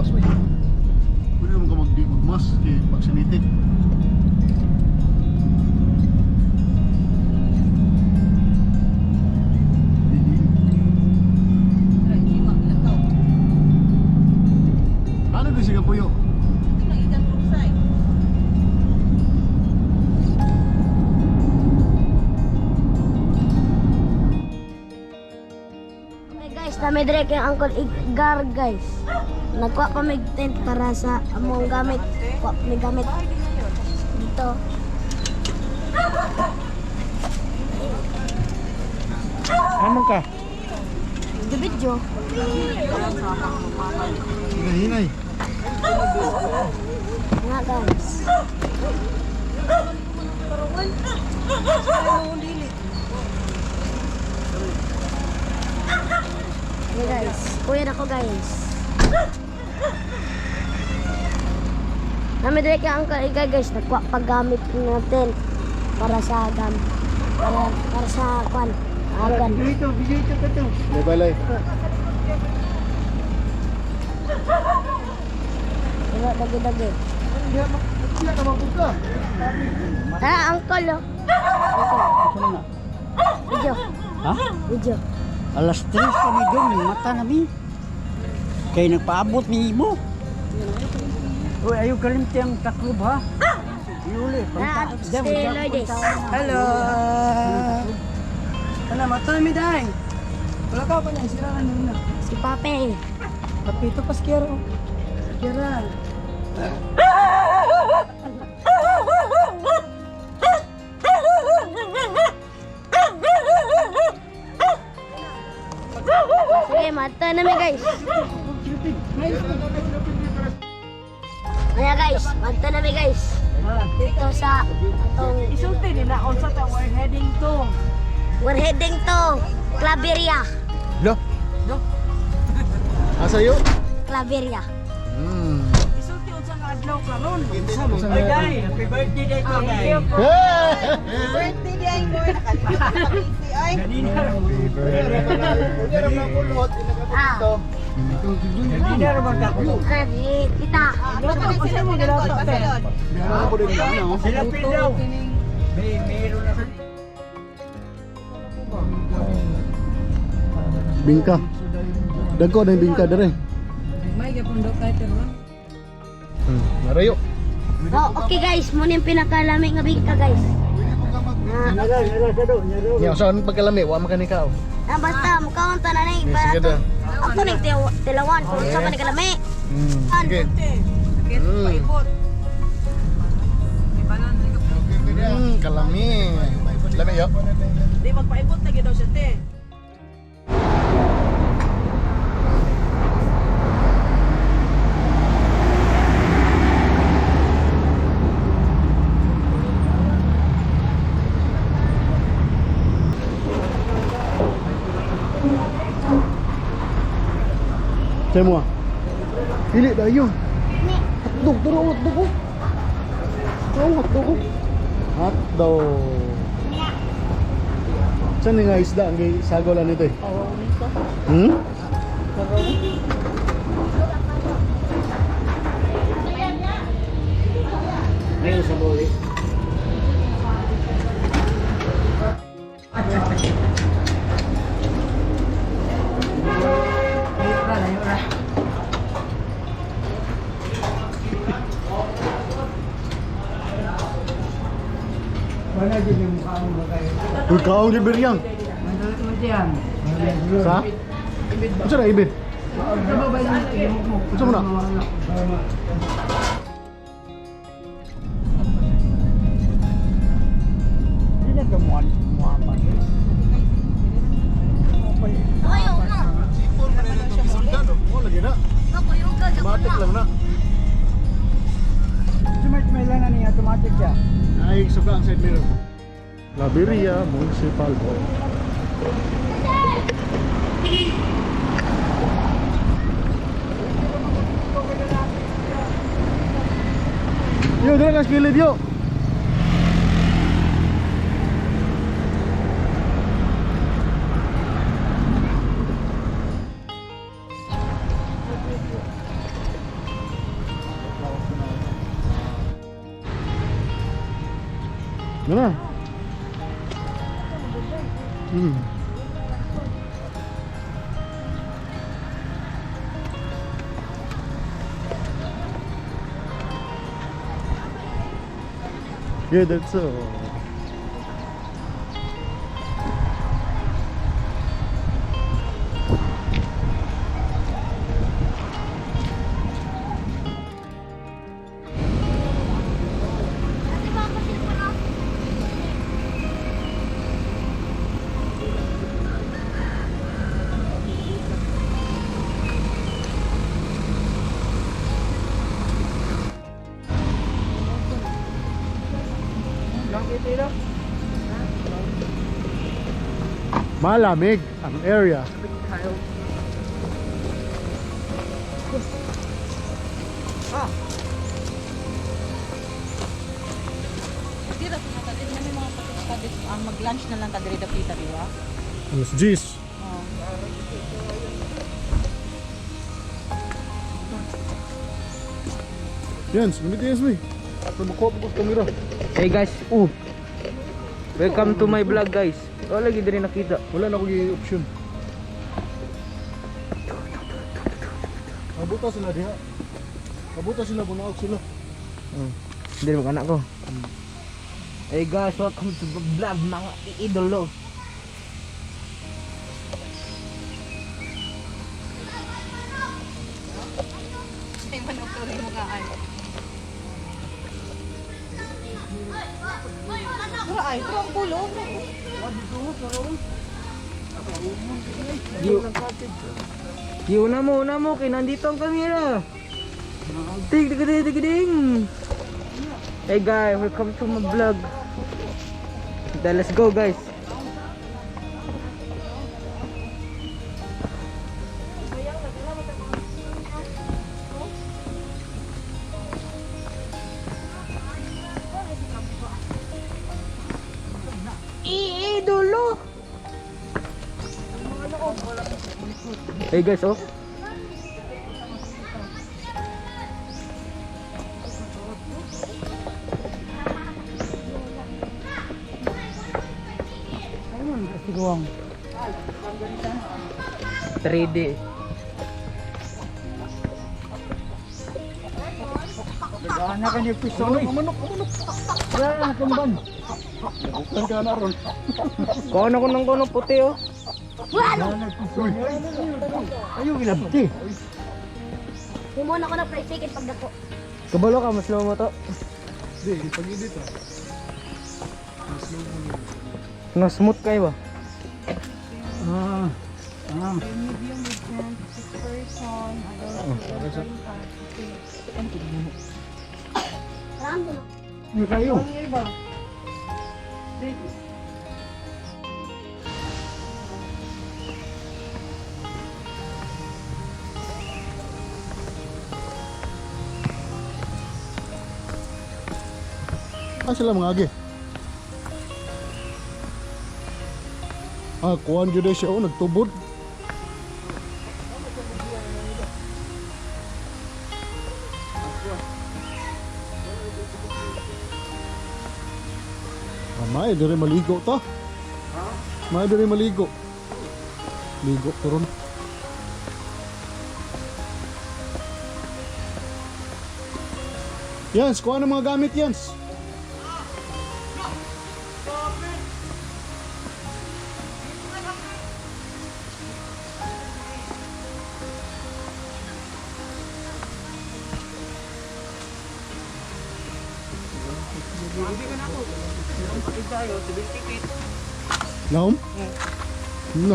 gawas mo. Pwede naman ka magmas kay vaccinated. Ano din siya puyo? Kami dire kay Uncle Igar guys. Nagkuha kami tent para sa among gamit. Kuha kami gamit dito. Ano ka? Di video. Hinay-hinay. Nga guys. Okay guys, kuya na ko guys. Nami dire kay Uncle Igar guys, nagkuha paggamit natin para sa para sa kwan. Agan. Video ito ka to. Balay. Diba, dagi-dagi. Siya ka mabuka. Uncle oh. Ano na? Video. Ha? Video. Alas 3 kami doon, mata namin. Kaya nagpaabot ni mo. Uy, ayaw kalimti ang taklob ha. Iuli. Si Lourdes. Hello. Ano, mata mi dahil. Wala ka pa niya, siraan mo na. Si Pape. Kapito pas kero. Kira. Sige, mata na mi guys. Ayan guys, mata na mi guys. Dito sa atong Isulti ni na on sa we're heading to. we're heading to Claveria. Lo. Asa yo? Claveria. Isulti on sa adlaw karon. Sa Ay day, happy birthday day to day. Birthday day ko nakapagpapalisi ay. Ah, Hindi na naman kakulo. kita. Ako sa mo gilata te. Sila pindaw. Mayroon na sa... Bingka. Dagko na yung bingka dere. May gapundok kay pero. Narayo. Oh, okay guys, muna yung pinakalamig nga bigka guys. Nya saan pagkalami wa man kanikaw. Basta mukhaon ta na na Sige da. Ako nang tilawan kung sa man kalami. Sige. Kito paibot. Ibanan ni Kalami. Lami yo. Di magpaibot na gid daw siya te. Saya mo. Pili dayon. Hotdog, duro hotdog ko. Hotdog ko. Hotdog. Saan nga isda ang sagolan nito eh? Mayroon sa boli. Wala din yung mukha mo ba kayo? Uy, kaong di beryang. Mandalat mo diyan. Sa? Ano na ibid? Ano ba yung ilmog mo? Ano mo na? Hindi na gamuan. Muhapan. Ayaw na. Oh, lagi na. Ako yung gagawin Matik na. lang na. May lang na niya, automatic siya. Ay, suga ang side mirror. Claveria Municipal Hall. Yo, dala ka skilid yo. Yun na. Yeah, that's all. Malamig ang area. Dito, pinatadid na yung mga patid ang mag-lunch na lang tadiri dapita, di ba? Alas 10. Yan, sumunod yan Smi. Makuha po ko kamera. Hey guys, welcome to my vlog guys. Wala lagi din nakita. Wala na akong option. Kabuta sila diha. Kabuta sila, bunaog sila. Hindi naman anak ko. Hey guys, welcome to the vlog mga idolo. Ay, manok to rin mga ano. Ay, ito ang pulo. Una mo, kaya nandito ang kamera. Tig. Hey guys, welcome to my vlog. Then let's go guys. Idolo. Hey guys, oh. Sigawang. 3D. Gana ka niyo piso ni. Manok. Wala na kumban. Buktan ka na ron. Kono ko ng kono puti oh. Ayaw ginapti. Himon ako na price ticket pag dako. Kabalo ka, mas mo to. Di, pag-edit ah. No smooth kayo ba? Medium with 10 person, adult. Random. Ano kayo? Sila mga agi. Kuhan yun siya nagtubod. May diri maligo ta. May diri maligo. Ligo ko ron. Yans, kuha ng mga gamit Yans. Naum? No.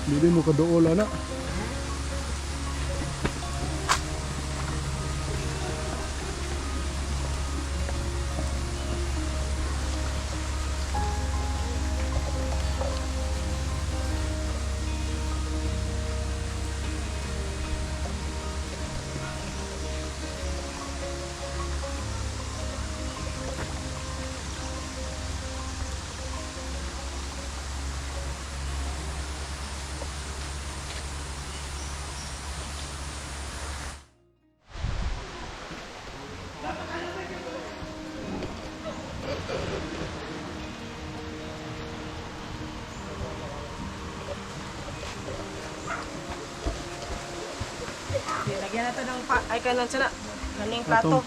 Hindi mo kadoola na. kanang ay kanan sana. Kaning plato.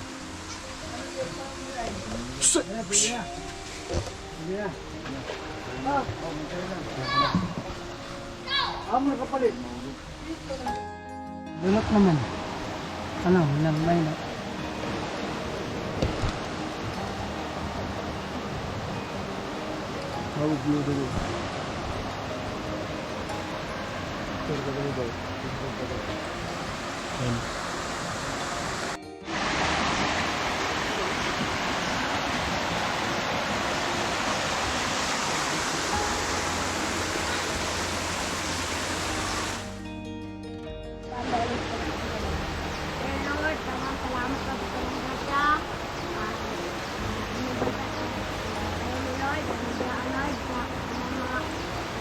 Amo na kapalit. Bulot naman. Ano, nang may na. Hawag mo dali. Dear Lord, maraming salamat sa pagkakas siya. Lord,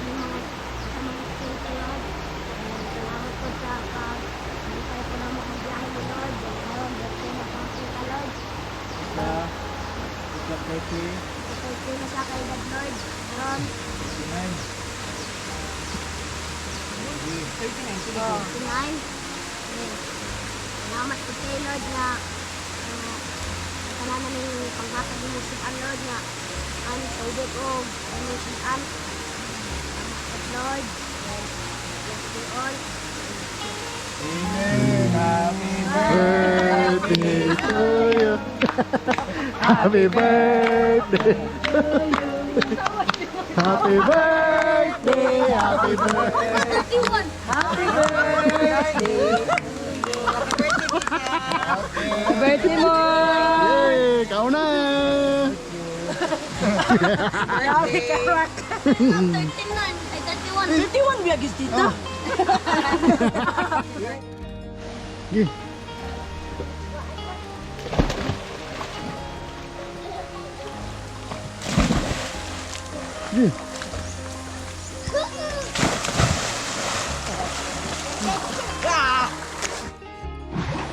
Lord, sa mga spirito, Lord. Salamat po sa pagkakay po na makabiyahe ni Lord. Ngayon, dito na pangkita, Lord. Ito po na sa kay God, Lord. Ngayon, 39. Salamat po kayo, Lord, na kasalanan ng panghatag ng musikan, Lord, na ang saudot o musikan. Salamat, Lord. Bless you all. Birthday to you. Happy birthday. Happy birthday. Happy birthday. Birthday mo. Yay! Kau na! Grabe ka, Rock. 31 biyagis dito. Gi. Gi.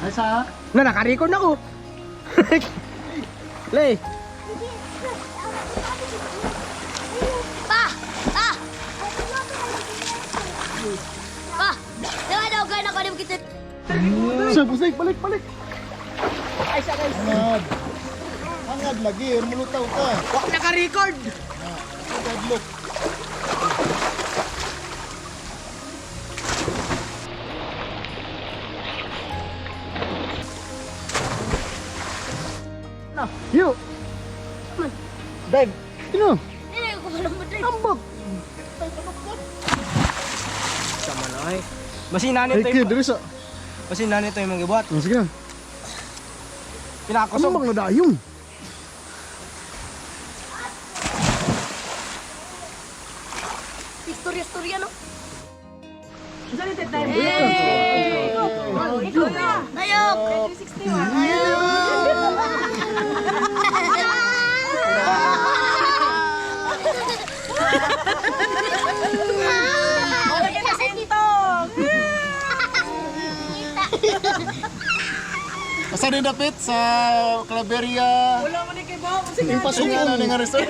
Ay sa? Na naka-record ako. Lay. Pa! Pa! Pa! Diba daw gano'n ako rin kita? Sa busay, balik, balik. Ay sa guys. Hangad. Hangad lagi, mulutaw ka. Wak naka-record. Gadlok. Yuk. Dive. Sino? Hindi ko walang madrid. Ambot. Sama na ay. Masinani Ay, to kid, yung... diri sa. Masinani to yung mga gibuhat. Oh, sige na. Ano Pinakosog. bang nadayong? Istorya-istorya, no? Saan ito tayo? Ikaw na! Dayok! 361. Wala ka kasi ito. Asa din dapit sa Claveria. Wala mo ni kay Bob. Impas yung ano nga resort.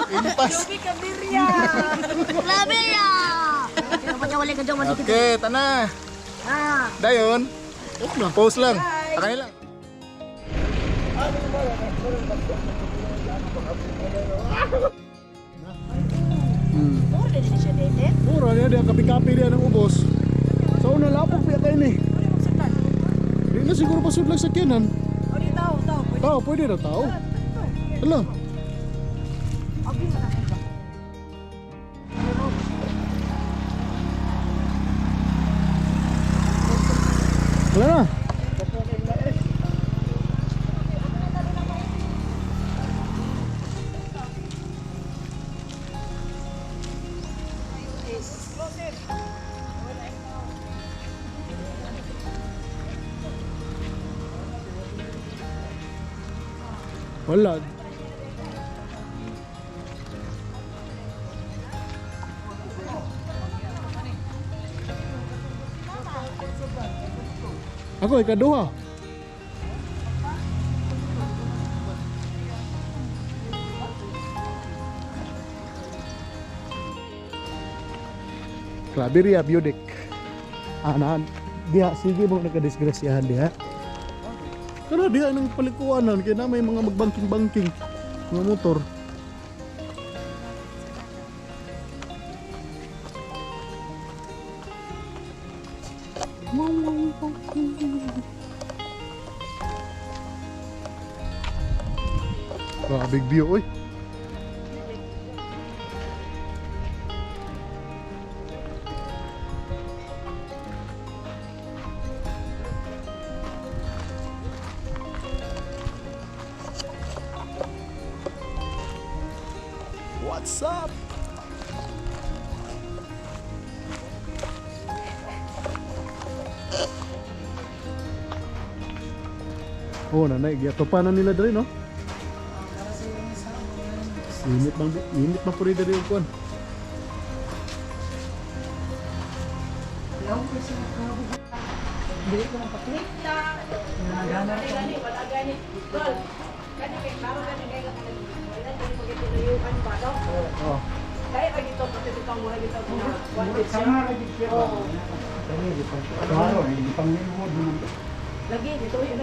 Impas. Yogi Cabiria. Claveria! Dapat niya wala ka dyan masikit. Okay, tana. Ah! Dayon. Post lang. Sa kanila. Mura din siya dito. Mura niya dia kapi-kapi dia ng ubos. Sa una lapok piya kayo ni. Di na siguro pasud lang sa kinan. O di tao. Tao, pwede na tao. Hala. Wala na. Wala. Ako ikaduha. Claveria Beautic. Anan. diha sige mo nagkadisgrasyahan diha. Pero diha nang palikuanan kaya na may mga magbangking-bangking mga motor. Big view oy. What's up? Oh, nanay, giyatopanan nila dre, no? Init bang puri dari ukuan? Dili ko magpakita. Oh. Lagi dito yun.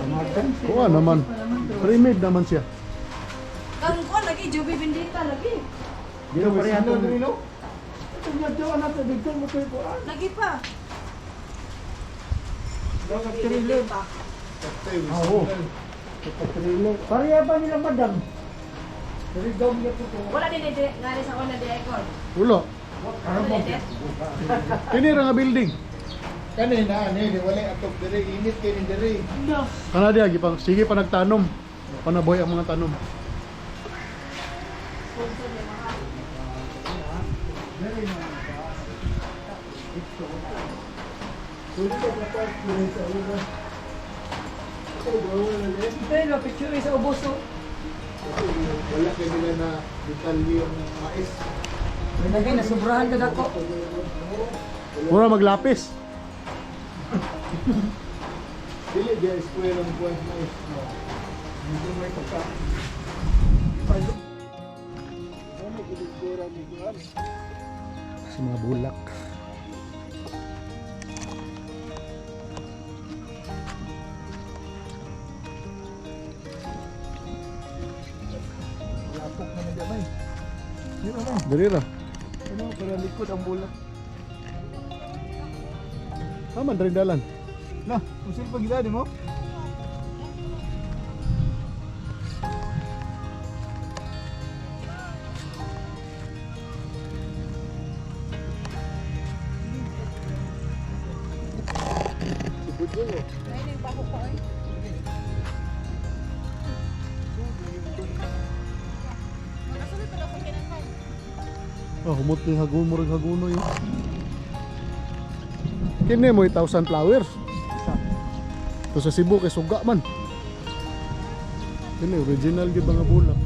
Kuha naman. Pre-made naman siya. Kang ko lagi Juby Bendita lagi. Dito parehan to nilo. Ito niya jawa na dito mo kay kuan. Lagi pa. Oo. Pareha ba nila madam? Wala din dito ngani sa ona di icon. Ulo. Kini ra nga building. Kanina, ni wala atop diri, init kay ni diri. Kana dia gipang sige pa nagtanom. Panaboy ang mga tanom. Pero picture sa ubos to. Wala kay nila na detalye ang mais. Lagi na sobrahan ka dako. Mura maglapis. Dili dia square ang buwan mais. Dito may pagka. Ano gid ko ra ni kuan? Sa mga bulak. Lapok na nila may. Dito na. Diri ra. Ano para likod ang bulak. Tama diri dalan. Nah, usil pa gid mo. Oh, humot ni hagun mo ring haguno yun. Kini mo 1,000 flowers. To sa Cebu kay suga man. Kini original gyud mga bulak.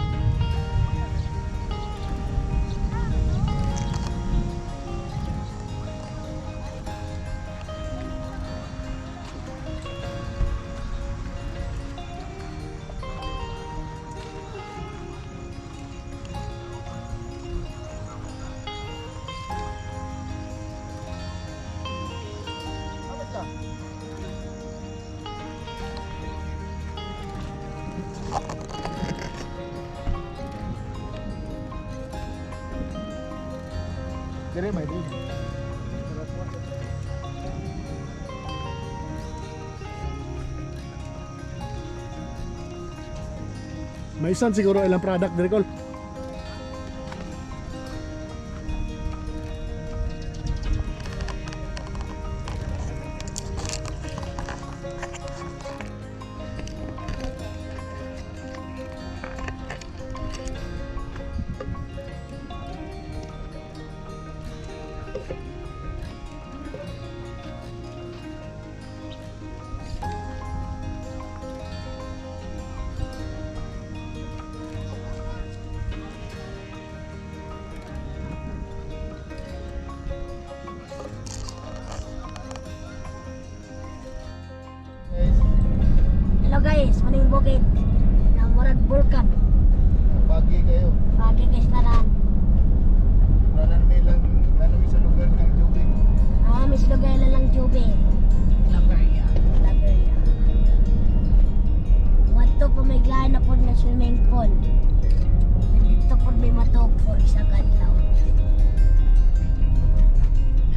Diri may diri. May isan siguro ilang product diri kol. Hello guys, maning bukid. Namurag vulkan. Pagi kayo. Pagi guys tanan. Nanan may lang ano sa lugar ng tubig. Miss lugay lang Juby. Claveria. Laberia. Wato po may glaan na po na swimming pool. Nandito po may matog for isa kadlaw.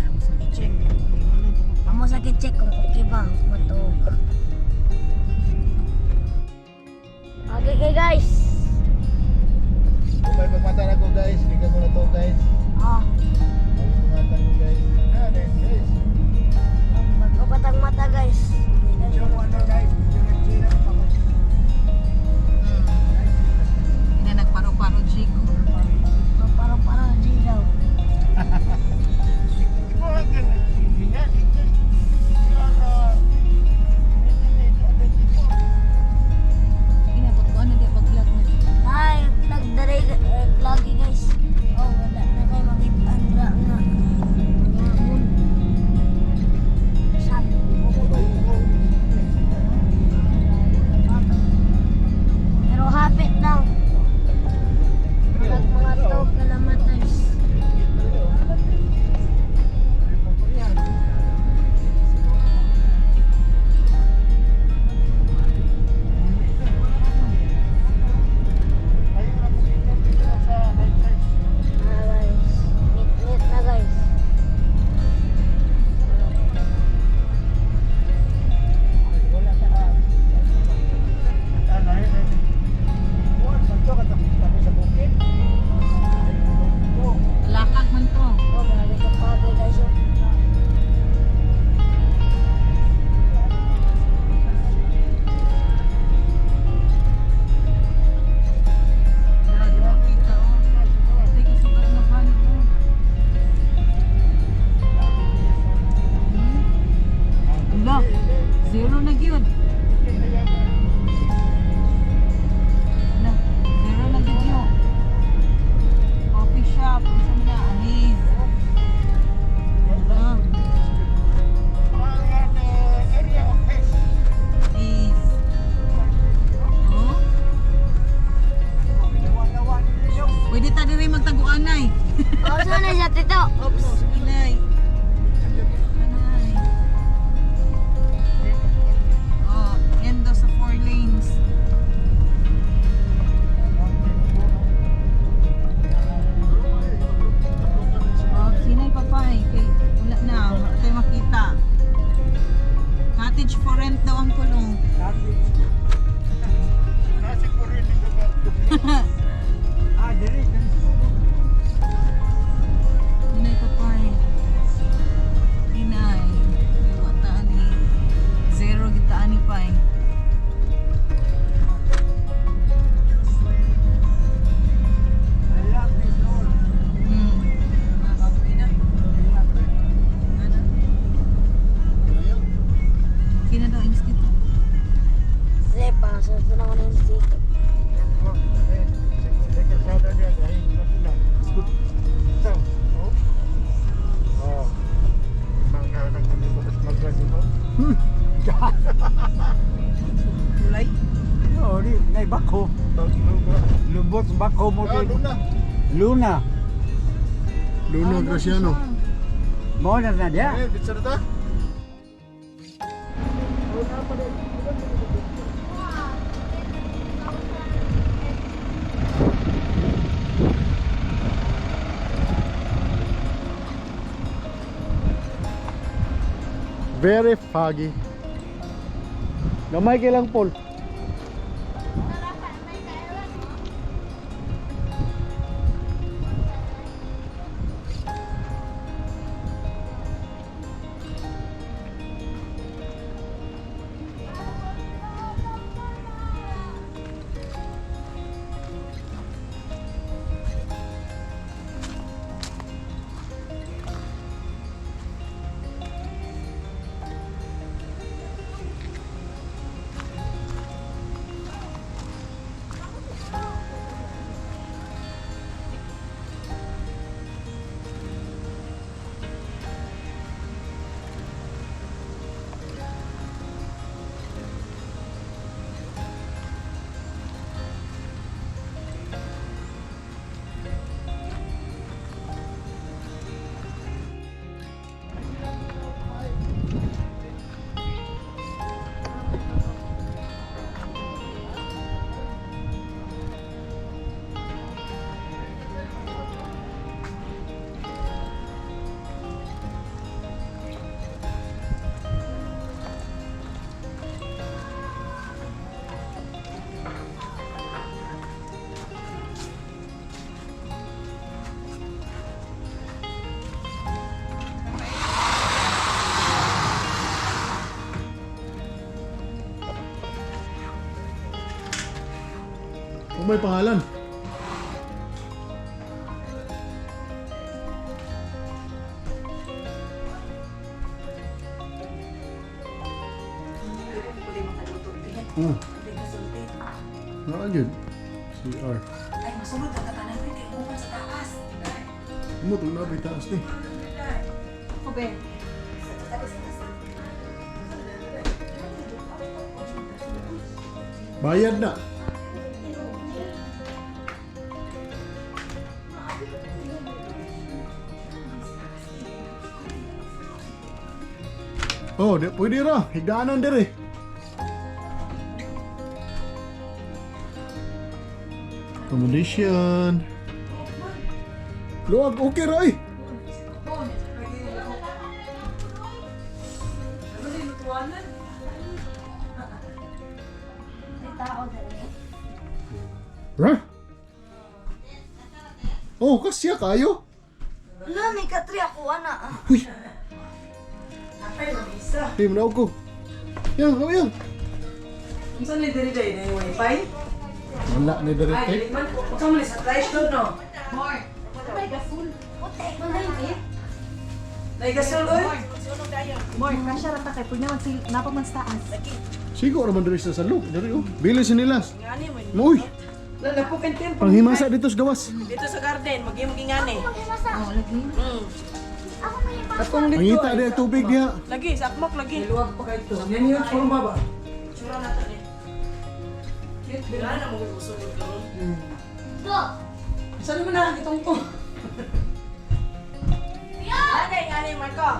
Amo sa kitchen. Amo sa check kung okay ba ang matog. Okay guys. Kung may pagmata na ko guys, bigyan mo na to guys. Ah, May pagmata ko guys. Ah, then guys. magkabatang mata guys. Hindi na nagparo-paro Jigo. Parang di daw. Sige na, pagkuhan na di pag-vlog na. Ay, nagdari lagi guys. Oh, wala na kayo makita nga nga. Sabi ko. Pero hapit lang. Mga tog kalamaters. Guys, meet na guys. Lakag man to. Oh, grabe ka pagay guys. Oh. Wala, di ba kita oh. Hindi ko sugat na van ko. Wala, zero na gyud. Wala, zero na gyud yun. Coffee shop, saan na? Haze. Ah. Haze. Oh? Pwede ta diri magtaguanay. Oh, saan na siya, tito? Oops, inay. Anay. Oh, endo sa 4 lanes. Oh, sinay papay. Kay wala na, wala tayo makita. Cottage for rent daw ang kulong. Inay papay. Inay. Wata ani. Zero kita ani pay. Hmm. Kina daw institute. Repa, sa tunang ko na yung dito. Kulay. Oh, di, nay bako. Lubot bako mo Ah, din. Luna. Luna. Luna Graciano. Mo na na dia. Eh, bitsa na ta? Very foggy. Gamay kailang Paul. Kung may pangalan. Oh. Nakagid. CR. Ay, masunod ang katanan ko, kaya upan sa taas. Mo tong nabay taas ni. Kobe. Bayad na. Oh, pwede ra. Higdaanan dire. Accommodation. Luwag, okay ra eh. Ra? Oh, kasya kayo? Ano, may katri ako, ana. Uy. Tim na ako. Yang, oh yang. Saan ni diri day na yung wifi? Wala ni dire Ay, kay. dili man. Saan mo ni sa flash load no? Naigasul oy. More, kasya rata kay pwede naman napaman sa taas. Sigo naman dire sa salok. Dire oh. Bili sinilas. Ngani mo. Uy, Nalapukan tempo. panghimasa dito sa gawas. Dito sa garden, maging ngani. Oh, lagi. Katong dito. Mangita di ang tubig diha. Lagi, sakmok lagi. Niluwag pa kayo ito. Yan yun, puro baba. Tsura na ito eh. Bila na mo gusto nito. Saan mo na itong to? Lagay, ngani, Marco.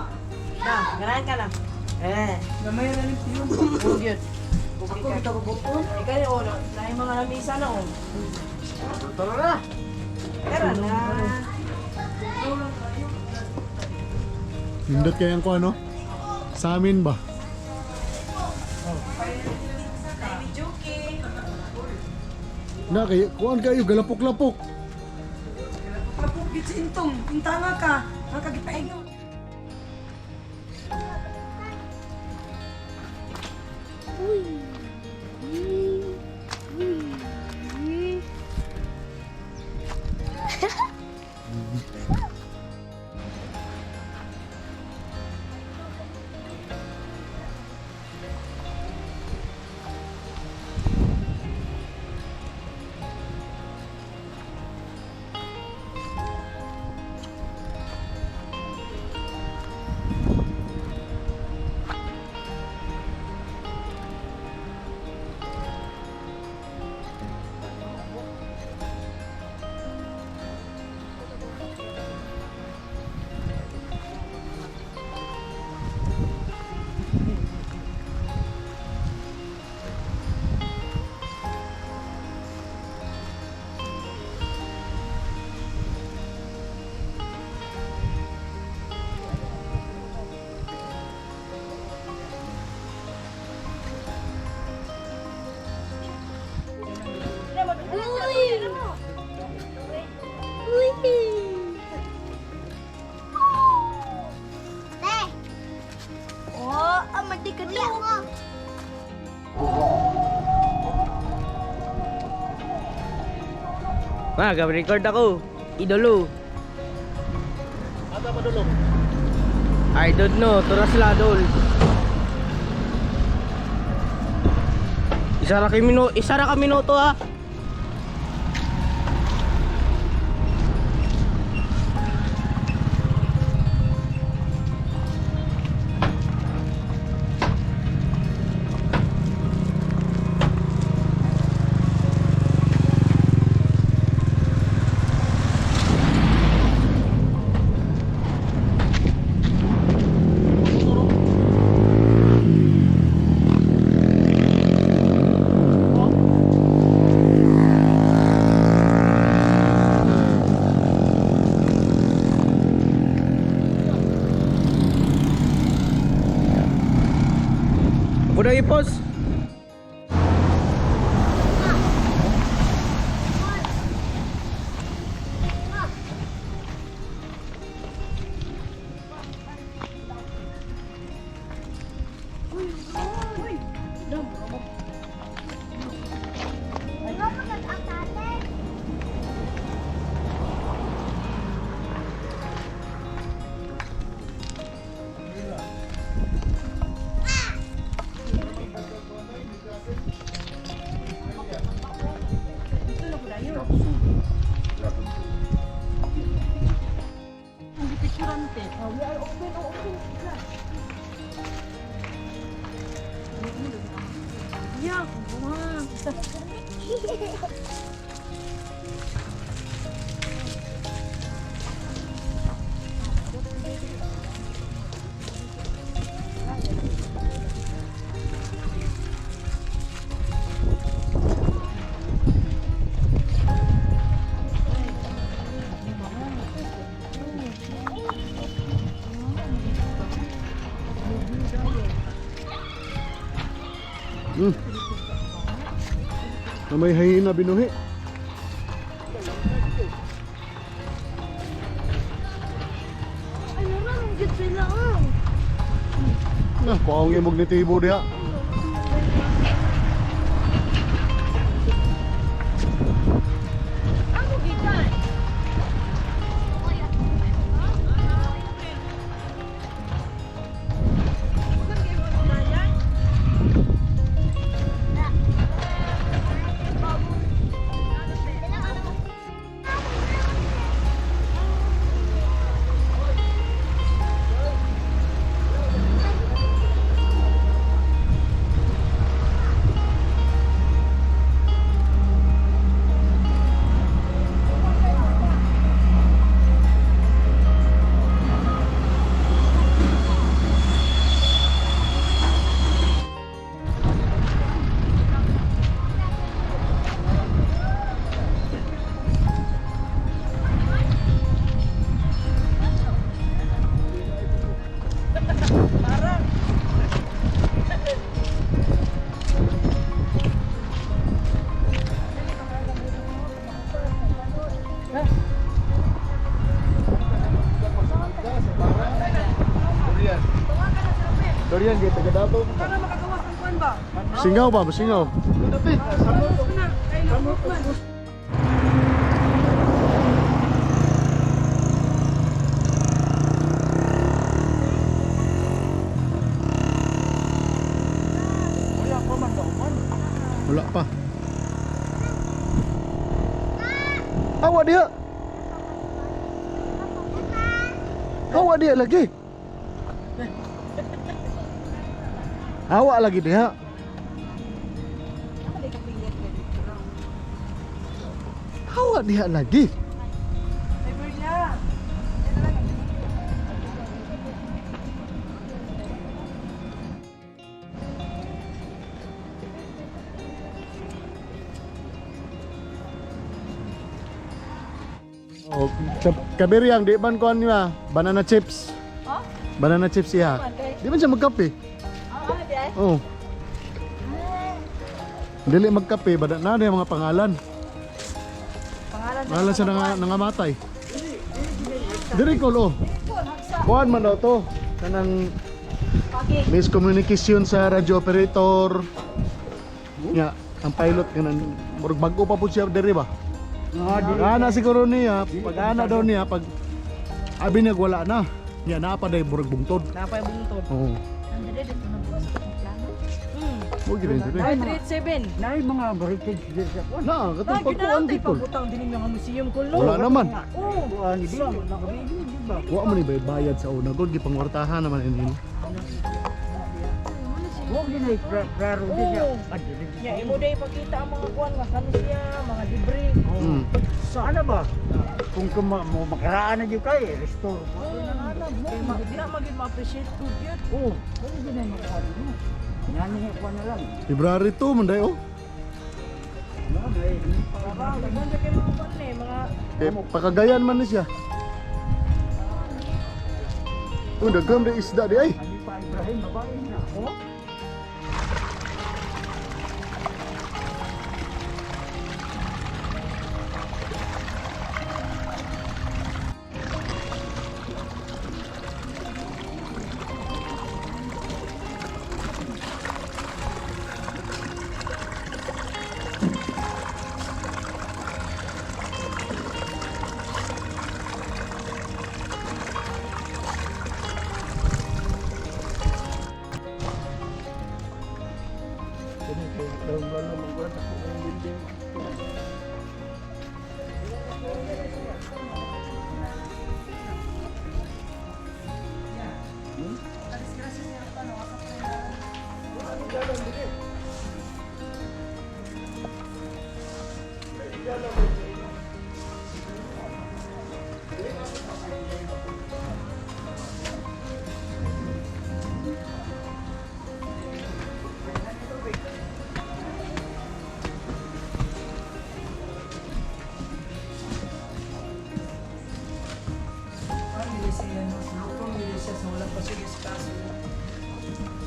Na, ganahan ka na. Gamay na rin tiyo. Huwag yun. Ako, ito bubukon. Ikaw yun, oh, na yung mga lamisa na, oh. Tara na. Tara na. Hindot kayang ko ano? Sa amin ba? Na kayo, kuan kayo galapok-lapok. Kapag gitsintong, pintanga ka. Nakagipaigaw. Oh, amadi ka niya. Record ako. Idolo. Ada pa dulong. I don't know. Turas ladol. Isa ra ka minuto ha. Udah ipos. Ano mo nag-akala? it. We are open, open. Yeah, wow. Na may hihina binuhi. Ay, naman, gid sila ah. Nah, kuang imog ni tibo diha. Ako gikan. Dorian gitu ke dato. Para makagawa ng kuwan ba? Singaw ba? Singaw. Wala pa. Awak dia. Awak dia lagi. Awak lagi dia. Awak dia lagi. Oh, kabiri yang di man kuan niya, banana chips. Oh? Banana chips siya. Di man siya magkape. Oh. Dili magkape, bada na yung mga pangalan. Pangalan siya nangamatay. Diri ko lo. Kuan man daw to. Kanang miscommunication sa radio operator. Nya, ang pilot kanang murag bago pa pud siya diri ba? Pag-ana siguro niya, pag-ana daw niya, pag abi niya wala na. Nya na pa day murag bungtod. Napay bungtod. Oo. Mo gid diri. Ay, 37. Na yung mga heritage dito sa kuwan. Na, katong pagkuan dito. Pagkutang din yung mga museum ko lo. Wala naman. Kuwan, di ba? Nakabili, di ba? Wa man ni bayad sa una gud gipangwartahan naman ini. Huwag din ay klaro din niya. Oo. Ya, imo day pakita ang mga kuan nga kanu siya, mga libre. So ano ba? Kung mo makaraan na dito kay, restore. Di na magid ma-appreciate ko gyud. Oo, pwede din ay makaraan mo. Yan yung kuwan na lang. February 2 man day oh. Para ganda kay mga kuan mga Kay pakagayan man ni siya. Oh, daghang day isda di ay. Hindi pa Ibrahim, babae na. Oh?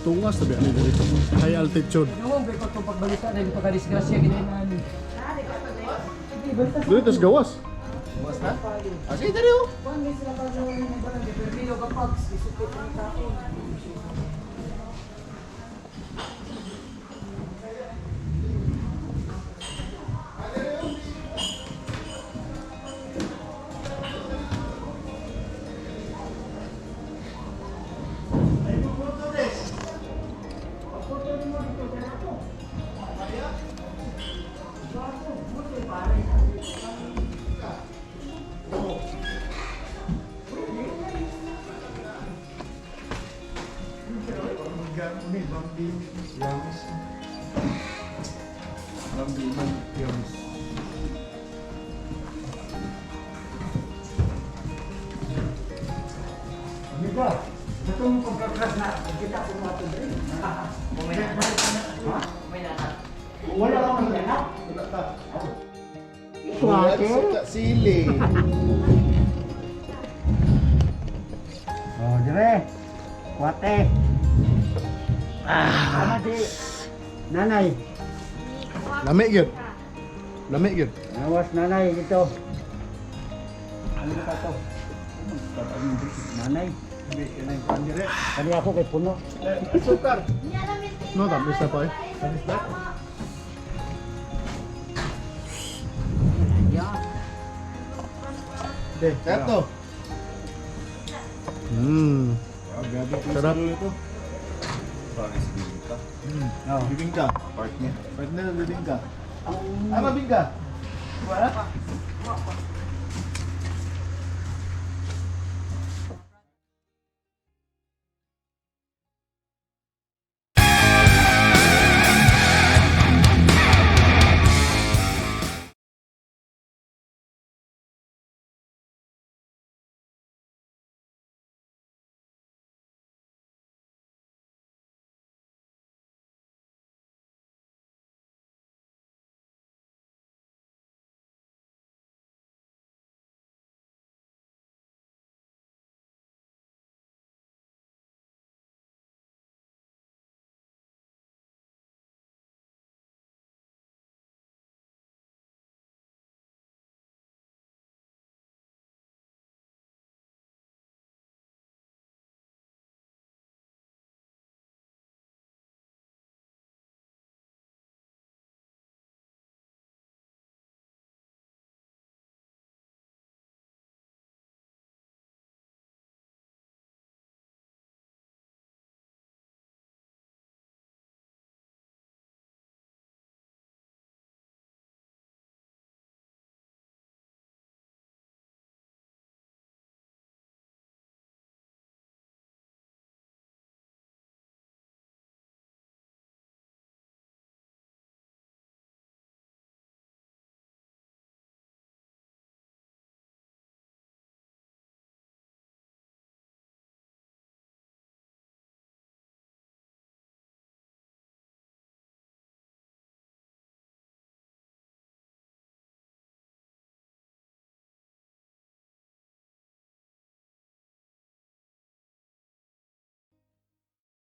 Tungas tabi ani diri. High altitude. Yung ba ko pagbalita na pagka-disgrasya ginayon. Dili tas gawas. Ah, sige diri oh. Diba? Itong pagkakras na kita ko mga ito rin. Wala ka mang anak? Sa sili. Oh, dire. Kuwate. Ano di? Nanay. Lami gyud. Lami gyud. Nawas nanay dito. Ano ka to? Nanay. Kani ako kay puno. Sukar. No, tamis na pa eh. Eto. Sarap. Ito. Paris bibingka. Oh. Bibingka. Partner. Partner bibingka. Ay, mabingka. Wala pa.